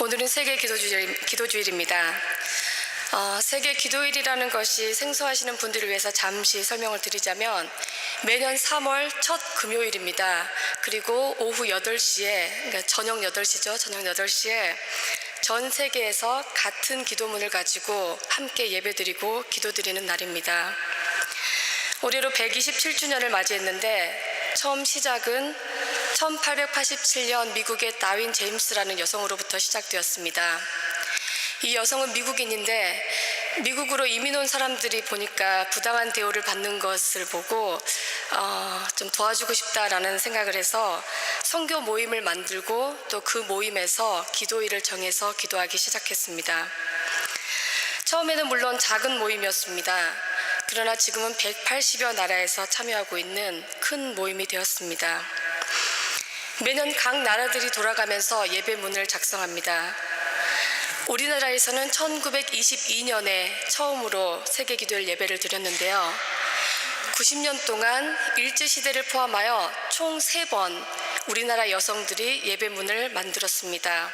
오늘은 세계 기도주일입니다. 세계 기도일이라는 것이 생소하시는 분들을 위해서 잠시 설명을 드리자면 매년 3월 첫 금요일입니다. 그리고 오후 8시에, 그러니까 저녁 8시죠. 저녁 8시에 전 세계에서 같은 기도문을 가지고 함께 예배드리고 기도드리는 날입니다. 올해로 127주년을 맞이했는데 처음 시작은 1887년 미국의 다윈 제임스라는 여성으로부터 시작되었습니다. 이 여성은 미국인인데 미국으로 이민 온 사람들이 보니까 부당한 대우를 받는 것을 보고 좀 도와주고 싶다라는 생각을 해서 선교 모임을 만들고 또 그 모임에서 기도일을 정해서 기도하기 시작했습니다. 처음에는 물론 작은 모임이었습니다. 그러나 지금은 180여 나라에서 참여하고 있는 큰 모임이 되었습니다. 매년 각 나라들이 돌아가면서 예배문을 작성합니다. 우리나라에서는 1922년에 처음으로 세계기도일 예배를 드렸는데요. 90년 동안 일제시대를 포함하여 총 3번 우리나라 여성들이 예배문을 만들었습니다.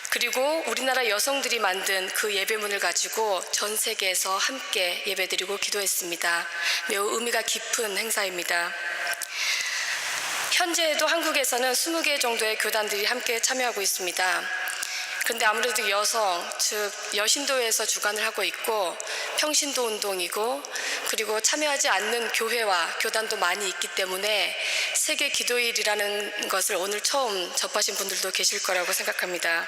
그리고 우리나라 여성들이 만든 그 예배문을 가지고 전 세계에서 함께 예배드리고 기도했습니다. 매우 의미가 깊은 행사입니다. 현재에도 한국에서는 20개 정도의 교단들이 함께 참여하고 있습니다. 그런데 아무래도 여성, 즉 여신도에서 주관을 하고 있고 평신도 운동이고 그리고 참여하지 않는 교회와 교단도 많이 있기 때문에 세계 기도일이라는 것을 오늘 처음 접하신 분들도 계실 거라고 생각합니다.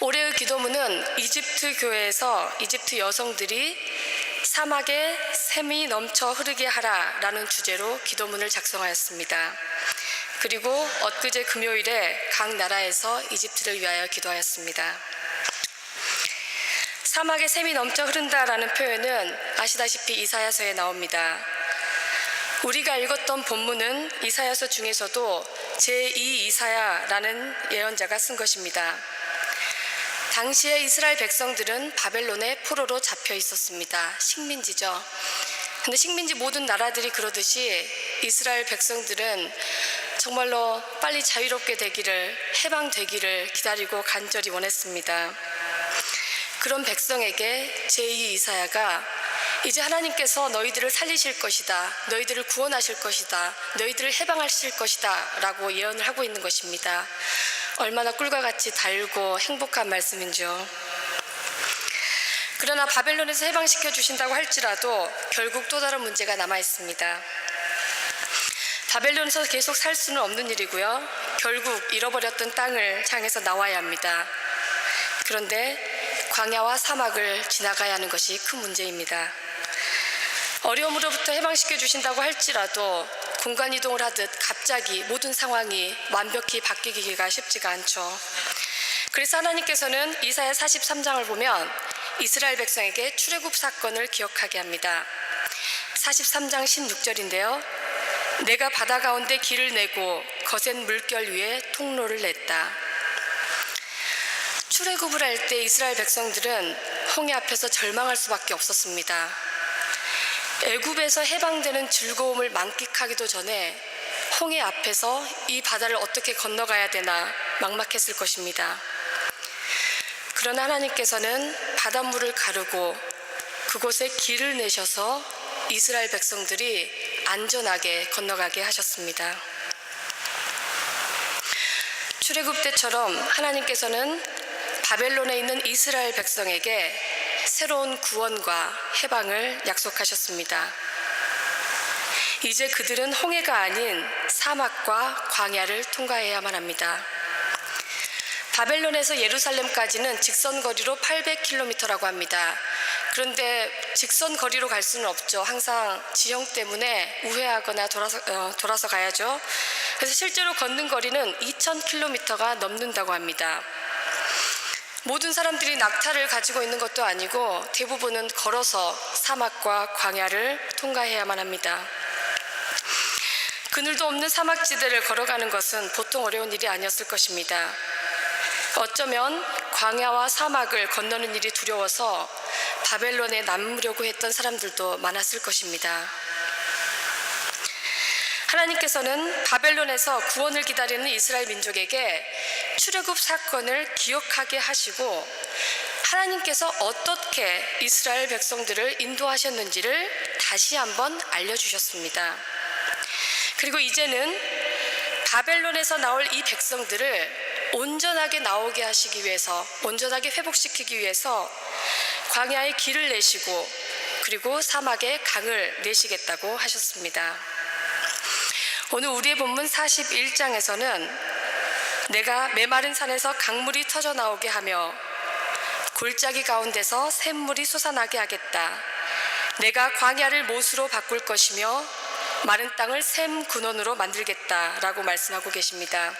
올해의 기도문은 이집트 교회에서 이집트 여성들이 사막에 샘이 넘쳐 흐르게 하라라는 주제로 기도문을 작성하였습니다. 그리고 엊그제 금요일에 각 나라에서 이집트를 위하여 기도하였습니다. 사막에 샘이 넘쳐 흐른다라는 표현은 아시다시피 이사야서에 나옵니다. 우리가 읽었던 본문은 이사야서 중에서도 제2 이사야라는 예언자가 쓴 것입니다. 당시에 이스라엘 백성들은 바벨론의 포로로 잡혀 있었습니다. 식민지죠. 근데 식민지 모든 나라들이 그러듯이 이스라엘 백성들은 정말로 빨리 자유롭게 되기를, 해방되기를 기다리고 간절히 원했습니다. 그런 백성에게 제2 이사야가 이제 하나님께서 너희들을 살리실 것이다, 너희들을 구원하실 것이다, 너희들을 해방하실 것이다 라고 예언을 하고 있는 것입니다. 얼마나 꿀과 같이 달고 행복한 말씀인지요. 그러나 바벨론에서 해방시켜 주신다고 할지라도 결국 또 다른 문제가 남아 있습니다. 바벨론에서 계속 살 수는 없는 일이고요. 결국 잃어버렸던 땅을 향해서 나와야 합니다. 그런데 광야와 사막을 지나가야 하는 것이 큰 문제입니다. 어려움으로부터 해방시켜 주신다고 할지라도 공간 이동을 하듯 갑자기 모든 상황이 완벽히 바뀌기가 쉽지가 않죠. 그래서 하나님께서는 이사야 43장을 보면 이스라엘 백성에게 출애굽 사건을 기억하게 합니다. 43장 16절인데요. 내가 바다 가운데 길을 내고 거센 물결 위에 통로를 냈다. 출애굽을 할 때 이스라엘 백성들은 홍해 앞에서 절망할 수밖에 없었습니다. 애굽에서 해방되는 즐거움을 만끽하기도 전에 홍해 앞에서 이 바다를 어떻게 건너가야 되나 막막했을 것입니다. 그러나 하나님께서는 바닷물을 가르고 그곳에 길을 내셔서 이스라엘 백성들이 안전하게 건너가게 하셨습니다. 출애굽 때처럼 하나님께서는 바벨론에 있는 이스라엘 백성에게 새로운 구원과 해방을 약속하셨습니다. 이제 그들은 홍해가 아닌 사막과 광야를 통과해야만 합니다. 바벨론에서 예루살렘까지는 직선 거리로 800km라고 합니다. 그런데 직선 거리로 갈 수는 없죠. 항상 지형 때문에 우회하거나 돌아서 가야죠. 그래서 실제로 걷는 거리는 2000km가 넘는다고 합니다. 모든 사람들이 낙타를 가지고 있는 것도 아니고 대부분은 걸어서 사막과 광야를 통과해야만 합니다. 그늘도 없는 사막지대를 걸어가는 것은 보통 어려운 일이 아니었을 것입니다. 어쩌면 광야와 사막을 건너는 일이 두려워서 바벨론에 남으려고 했던 사람들도 많았을 것입니다. 하나님께서는 바벨론에서 구원을 기다리는 이스라엘 민족에게 출애굽 사건을 기억하게 하시고 하나님께서 어떻게 이스라엘 백성들을 인도하셨는지를 다시 한번 알려주셨습니다. 그리고 이제는 바벨론에서 나올 이 백성들을 온전하게 나오게 하시기 위해서, 온전하게 회복시키기 위해서 광야에 길을 내시고 그리고 사막에 강을 내시겠다고 하셨습니다. 오늘 우리의 본문 41장에서는 내가 메마른 산에서 강물이 터져 나오게 하며 골짜기 가운데서 샘물이 솟아나게 하겠다. 내가 광야를 못으로 바꿀 것이며 마른 땅을 샘 근원으로 만들겠다라고 말씀하고 계십니다.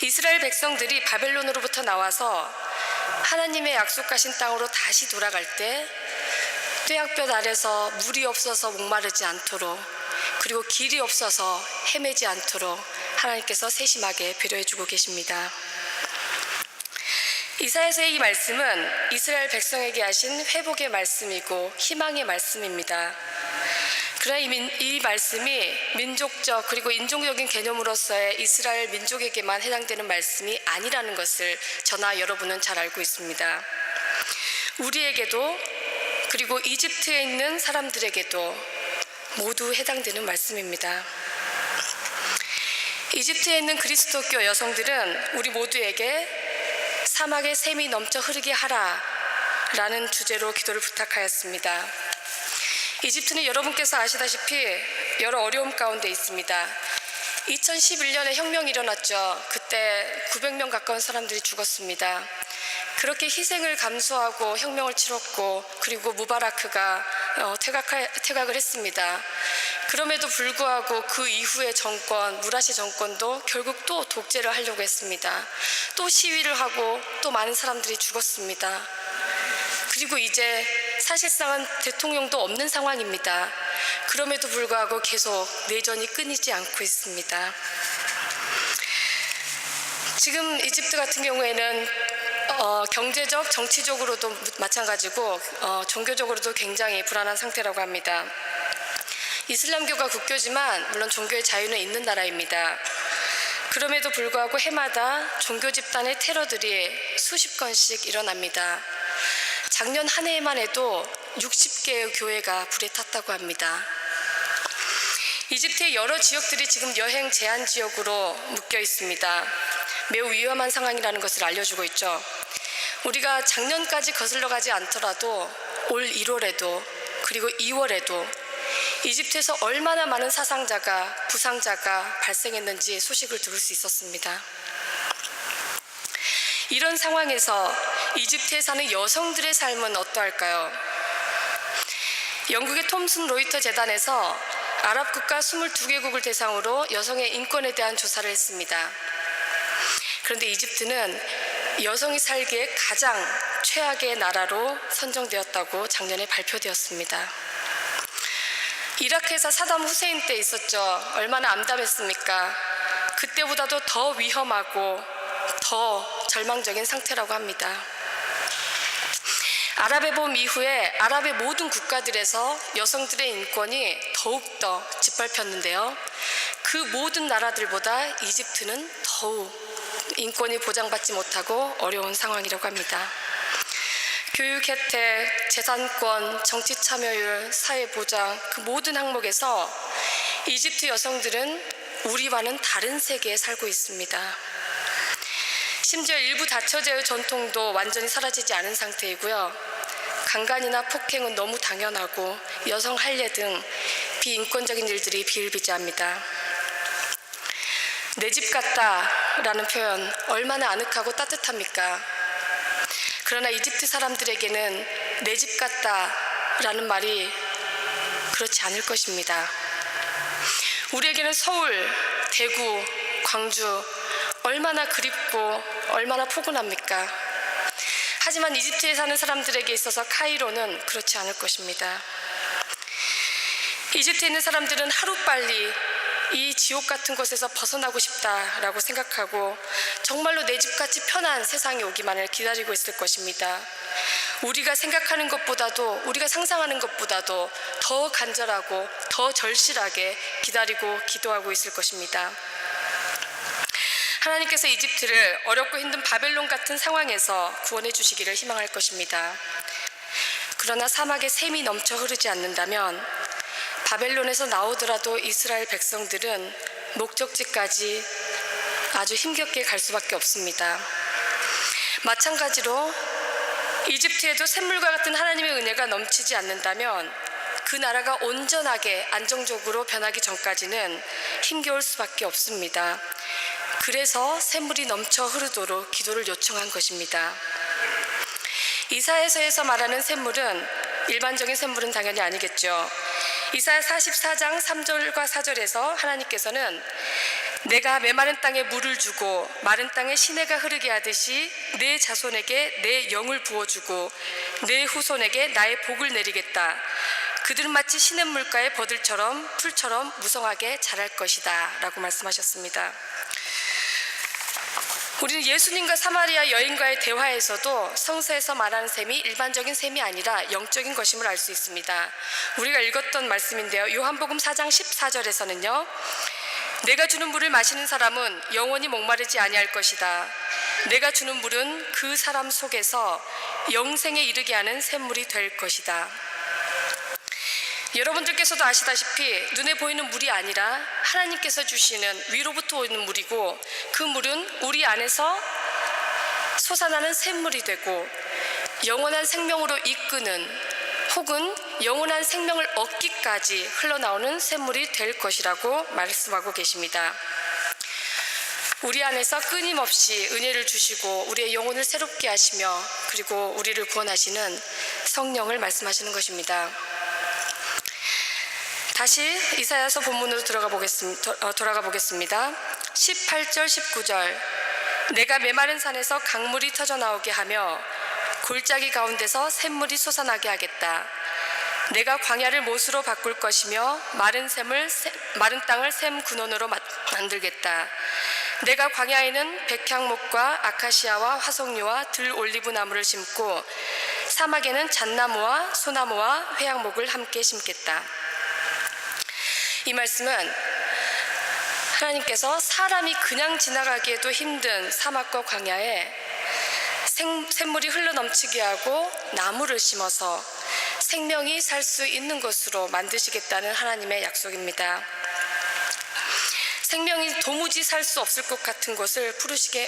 이스라엘 백성들이 바벨론으로부터 나와서 하나님의 약속하신 땅으로 다시 돌아갈 때 뙤약볕 아래서 물이 없어서 목마르지 않도록, 그리고 길이 없어서 헤매지 않도록 하나님께서 세심하게 배려해주고 계십니다. 이사야서의 이 말씀은 이스라엘 백성에게 하신 회복의 말씀이고 희망의 말씀입니다. 그러나 이 말씀이 민족적 그리고 인종적인 개념으로서의 이스라엘 민족에게만 해당되는 말씀이 아니라는 것을 저나 여러분은 잘 알고 있습니다. 우리에게도 그리고 이집트에 있는 사람들에게도 모두 해당되는 말씀입니다. 이집트에 있는 그리스도교 여성들은 우리 모두에게 사막에 샘이 넘쳐 흐르게 하라 라는 주제로 기도를 부탁하였습니다. 이집트는 여러분께서 아시다시피 여러 어려움 가운데 있습니다. 2011년에 혁명이 일어났죠. 그때 900명 가까운 사람들이 죽었습니다. 그렇게 희생을 감수하고 혁명을 치렀고 그리고 무바라크가 퇴각을 했습니다. 그럼에도 불구하고 그 이후의 정권, 무라시 정권도 결국 또 독재를 하려고 했습니다. 또 시위를 하고 또 많은 사람들이 죽었습니다. 그리고 이제 사실상은 대통령도 없는 상황입니다. 그럼에도 불구하고 계속 내전이 끊이지 않고 있습니다. 지금 이집트 같은 경우에는 경제적, 정치적으로도 마찬가지고 종교적으로도 굉장히 불안한 상태라고 합니다. 이슬람교가 국교지만 물론 종교의 자유는 있는 나라입니다. 그럼에도 불구하고 해마다 종교 집단의 테러들이 수십 건씩 일어납니다. 작년 한 해에만 해도 60개의 교회가 불에 탔다고 합니다. 이집트의 여러 지역들이 지금 여행 제한 지역으로 묶여 있습니다. 매우 위험한 상황이라는 것을 알려주고 있죠. 우리가 작년까지 거슬러 가지 않더라도 올 1월에도 그리고 2월에도 이집트에서 얼마나 많은 사상자가, 부상자가 발생했는지 소식을 들을 수 있었습니다. 이런 상황에서 이집트에 사는 여성들의 삶은 어떠할까요? 영국의 톰슨 로이터 재단에서 아랍 국가 22개국을 대상으로 여성의 인권에 대한 조사를 했습니다. 그런데 이집트는 여성이 살기에 가장 최악의 나라로 선정되었다고 작년에 발표되었습니다. 이라크에서 사담 후세인 때 있었죠. 얼마나 암담했습니까? 그때보다도 더 위험하고 더 절망적인 상태라고 합니다. 아랍의 봄 이후에 아랍의 모든 국가들에서 여성들의 인권이 더욱더 짓밟혔는데요. 그 모든 나라들보다 이집트는 더욱 인권이 보장받지 못하고 어려운 상황이라고 합니다. 교육 혜택, 재산권, 정치 참여율, 사회 보장 그 모든 항목에서 이집트 여성들은 우리와는 다른 세계에 살고 있습니다. 심지어 일부 다처제의 전통도 완전히 사라지지 않은 상태이고요. 강간이나 폭행은 너무 당연하고 여성 할례 등 비인권적인 일들이 비일비재합니다. 내 집 같다라는 표현 얼마나 아늑하고 따뜻합니까? 그러나 이집트 사람들에게는 내 집 같다라는 말이 그렇지 않을 것입니다. 우리에게는 서울, 대구, 광주 얼마나 그립고 얼마나 포근합니까? 하지만 이집트에 사는 사람들에게 있어서 카이로는 그렇지 않을 것입니다. 이집트에 있는 사람들은 하루빨리 이 지옥 같은 곳에서 벗어나고 싶다라고 생각하고 정말로 내 집같이 편한 세상이 오기만을 기다리고 있을 것입니다. 우리가 생각하는 것보다도, 우리가 상상하는 것보다도 더 간절하고 더 절실하게 기다리고 기도하고 있을 것입니다. 하나님께서 이집트를 어렵고 힘든 바벨론 같은 상황에서 구원해 주시기를 희망할 것입니다. 그러나 사막에 샘이 넘쳐 흐르지 않는다면 바벨론에서 나오더라도 이스라엘 백성들은 목적지까지 아주 힘겹게 갈 수밖에 없습니다. 마찬가지로 이집트에도 샘물과 같은 하나님의 은혜가 넘치지 않는다면 그 나라가 온전하게 안정적으로 변하기 전까지는 힘겨울 수밖에 없습니다. 그래서 샘물이 넘쳐 흐르도록 기도를 요청한 것입니다. 이사야서에서 말하는 샘물은 일반적인 샘물은 당연히 아니겠죠. 이사야 44장 3절과 4절에서 하나님께서는 내가 메마른 땅에 물을 주고 마른 땅에 시내가 흐르게 하듯이 내 자손에게 내 영을 부어주고 내 후손에게 나의 복을 내리겠다. 그들은 마치 시냇물가의 버들처럼 풀처럼 무성하게 자랄 것이다 라고 말씀하셨습니다. 우리는 예수님과 사마리아 여인과의 대화에서도 성서에서 말하는 샘이 일반적인 샘이 아니라 영적인 것임을 알 수 있습니다. 우리가 읽었던 말씀인데요. 요한복음 4장 14절에서는요. 내가 주는 물을 마시는 사람은 영원히 목마르지 아니할 것이다. 내가 주는 물은 그 사람 속에서 영생에 이르게 하는 샘물이 될 것이다. 여러분들께서도 아시다시피 눈에 보이는 물이 아니라 하나님께서 주시는 위로부터 오는 물이고 그 물은 우리 안에서 솟아나는 샘물이 되고 영원한 생명으로 이끄는 혹은 영원한 생명을 얻기까지 흘러나오는 샘물이 될 것이라고 말씀하고 계십니다. 우리 안에서 끊임없이 은혜를 주시고 우리의 영혼을 새롭게 하시며 그리고 우리를 구원하시는 성령을 말씀하시는 것입니다. 다시 이사야서 본문으로 돌아가 보겠습니다. 18절 19절 내가 메마른 산에서 강물이 터져 나오게 하며 골짜기 가운데서 샘물이 솟아나게 하겠다. 내가 광야를 못으로 바꿀 것이며 마른 땅을 샘 근원으로 만들겠다. 내가 광야에는 백향목과 아카시아와 화석류와 들 올리브 나무를 심고 사막에는 잣나무와 소나무와 회양목을 함께 심겠다. 이 말씀은 하나님께서 사람이 그냥 지나가기에도 힘든 사막과 광야에 샘물이 흘러넘치게 하고 나무를 심어서 생명이 살 수 있는 것으로 만드시겠다는 하나님의 약속입니다. 생명이 도무지 살 수 없을 것 같은 곳을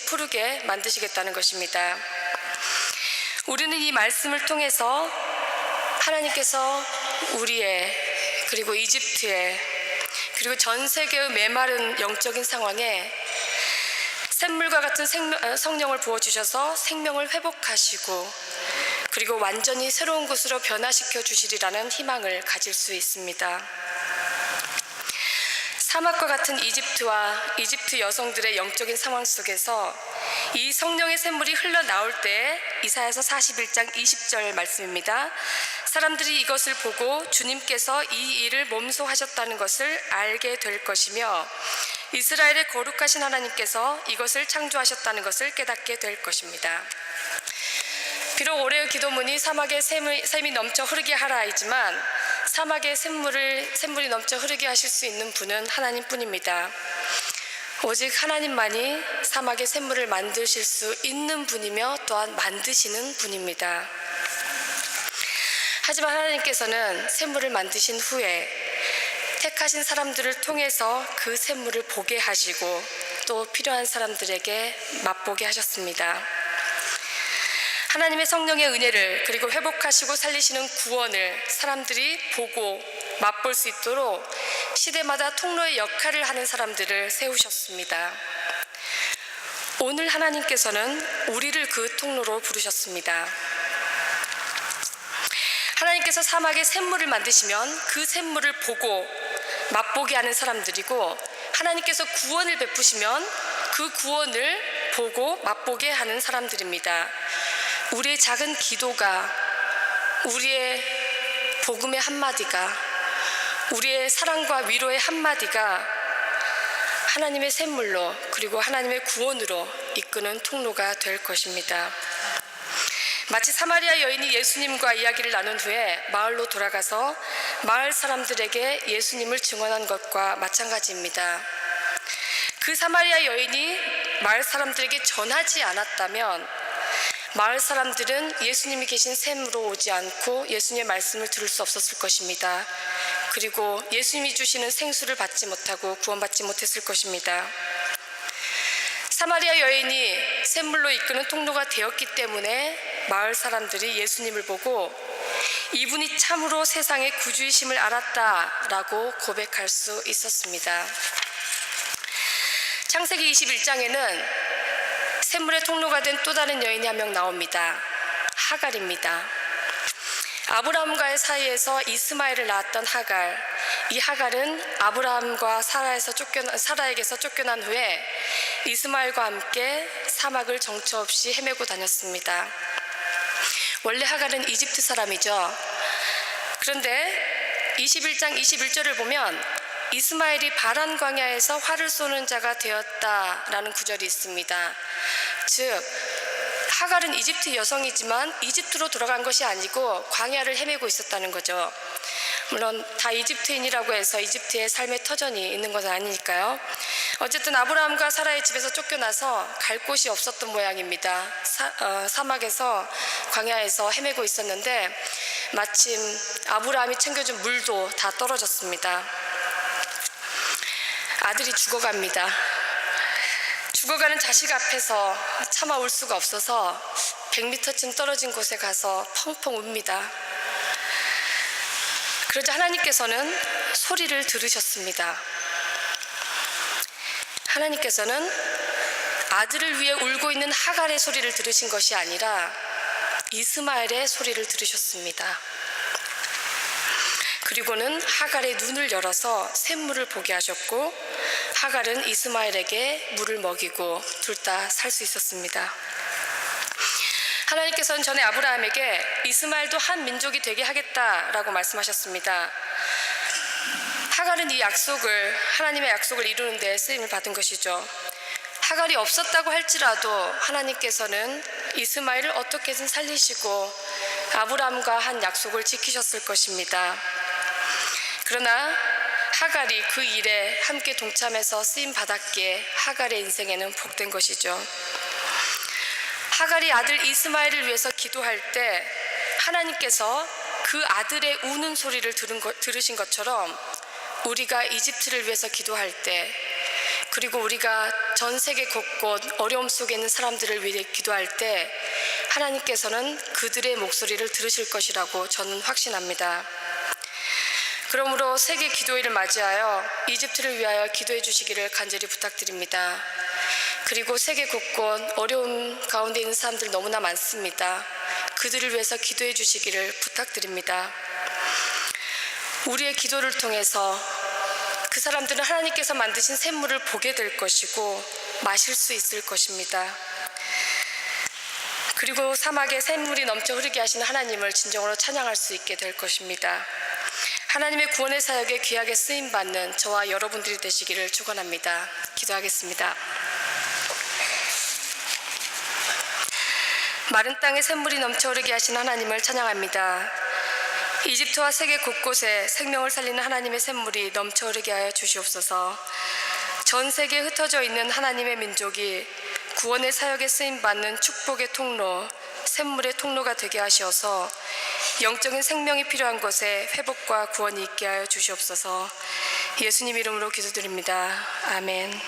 푸르게 만드시겠다는 것입니다. 우리는 이 말씀을 통해서 하나님께서 우리의 그리고 이집트의 그리고 전 세계의 메마른 영적인 상황에 샘물과 같은 성령을 부어주셔서 생명을 회복하시고 그리고 완전히 새로운 곳으로 변화시켜 주시리라는 희망을 가질 수 있습니다. 사막과 같은 이집트와 이집트 여성들의 영적인 상황 속에서 이 성령의 샘물이 흘러나올 때 이사야서 41장 20절 말씀입니다. 사람들이 이것을 보고 주님께서 이 일을 몸소 하셨다는 것을 알게 될 것이며 이스라엘의 거룩하신 하나님께서 이것을 창조하셨다는 것을 깨닫게 될 것입니다. 비록 올해의 기도문이 사막에 샘이 넘쳐 흐르게 하라이지만 사막에 샘물이 넘쳐 흐르게 하실 수 있는 분은 하나님뿐입니다. 오직 하나님만이 사막에 샘물을 만드실 수 있는 분이며 또한 만드시는 분입니다. 하지만 하나님께서는 샘물을 만드신 후에 택하신 사람들을 통해서 그 샘물을 보게 하시고 또 필요한 사람들에게 맛보게 하셨습니다. 하나님의 성령의 은혜를 그리고 회복하시고 살리시는 구원을 사람들이 보고 맛볼 수 있도록 시대마다 통로의 역할을 하는 사람들을 세우셨습니다. 오늘 하나님께서는 우리를 그 통로로 부르셨습니다. 하나님께서 사막에 샘물을 만드시면 그 샘물을 보고 맛보게 하는 사람들이고 하나님께서 구원을 베푸시면 그 구원을 보고 맛보게 하는 사람들입니다. 우리의 작은 기도가, 우리의 복음의 한마디가, 우리의 사랑과 위로의 한마디가 하나님의 샘물로 그리고 하나님의 구원으로 이끄는 통로가 될 것입니다. 마치 사마리아 여인이 예수님과 이야기를 나눈 후에 마을로 돌아가서 마을 사람들에게 예수님을 증언한 것과 마찬가지입니다. 그 사마리아 여인이 마을 사람들에게 전하지 않았다면 마을 사람들은 예수님이 계신 샘으로 오지 않고 예수님의 말씀을 들을 수 없었을 것입니다. 그리고 예수님이 주시는 생수를 받지 못하고 구원받지 못했을 것입니다. 사마리아 여인이 샘물로 이끄는 통로가 되었기 때문에 마을 사람들이 예수님을 보고 이분이 참으로 세상의 구주이심을 알았다라고 고백할 수 있었습니다. 창세기 21장에는 샘물의 통로가 된 또 다른 여인이 한 명 나옵니다. 하갈입니다. 아브라함과의 사이에서 이스마엘을 낳았던 하갈. 이 하갈은 아브라함과 사라에게서 쫓겨난 후에 이스마엘과 함께 사막을 정처 없이 헤매고 다녔습니다. 원래 하갈은 이집트 사람이죠. 그런데 21장 21절을 보면 이스마엘이 바란 광야에서 활을 쏘는 자가 되었다라는 구절이 있습니다. 즉 하갈은 이집트 여성이지만 이집트로 돌아간 것이 아니고 광야를 헤매고 있었다는 거죠. 물론 다 이집트인이라고 해서 이집트의 삶의 터전이 있는 것은 아니니까요. 어쨌든 아브라함과 사라의 집에서 쫓겨나서 갈 곳이 없었던 모양입니다. 사막에서 광야에서 헤매고 있었는데 마침 아브라함이 챙겨준 물도 다 떨어졌습니다. 아들이 죽어갑니다. 죽어가는 자식 앞에서 참아 울 수가 없어서 100m쯤 떨어진 곳에 가서 펑펑 웁니다. 그러자 하나님께서는 소리를 들으셨습니다. 하나님께서는 아들을 위해 울고 있는 하갈의 소리를 들으신 것이 아니라 이스마엘의 소리를 들으셨습니다. 그리고는 하갈의 눈을 열어서 샘물을 보게 하셨고 하갈은 이스마엘에게 물을 먹이고 둘 다 살 수 있었습니다. 하나님께서는 전에 아브라함에게 이스마엘도 한 민족이 되게 하겠다라고 말씀하셨습니다. 하갈은 이 약속을, 하나님의 약속을 이루는 데 쓰임을 받은 것이죠. 하갈이 없었다고 할지라도 하나님께서는 이스마엘을 어떻게든 살리시고 아브라함과 한 약속을 지키셨을 것입니다. 그러나 하갈이 그 일에 함께 동참해서 쓰임 받았기에 하갈의 인생에는 복된 것이죠. 하갈이 아들 이스마엘을 위해서 기도할 때 하나님께서 그 아들의 우는 소리를 들으신 것처럼 우리가 이집트를 위해서 기도할 때, 그리고 우리가 전 세계 곳곳 어려움 속에 있는 사람들을 위해 기도할 때 하나님께서는 그들의 목소리를 들으실 것이라고 저는 확신합니다. 그러므로 세계 기도일을 맞이하여 이집트를 위하여 기도해 주시기를 간절히 부탁드립니다. 그리고 세계 곳곳 어려움 가운데 있는 사람들 너무나 많습니다. 그들을 위해서 기도해 주시기를 부탁드립니다. 우리의 기도를 통해서 그 사람들은 하나님께서 만드신 샘물을 보게 될 것이고 마실 수 있을 것입니다. 그리고 사막에 샘물이 넘쳐 흐르게 하시는 하나님을 진정으로 찬양할 수 있게 될 것입니다. 하나님의 구원의 사역에 귀하게 쓰임받는 저와 여러분들이 되시기를 축원합니다. 기도하겠습니다. 마른 땅에 샘물이 넘쳐 흐르게 하신 하나님을 찬양합니다. 이집트와 세계 곳곳에 생명을 살리는 하나님의 샘물이 넘쳐 흐르게 하여 주시옵소서. 전 세계에 흩어져 있는 하나님의 민족이 구원의 사역에 쓰임받는 축복의 통로, 샘물의 통로가 되게 하시어서 영적인 생명이 필요한 곳에 회복과 구원이 있게 하여 주시옵소서. 예수님 이름으로 기도드립니다. 아멘.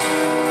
주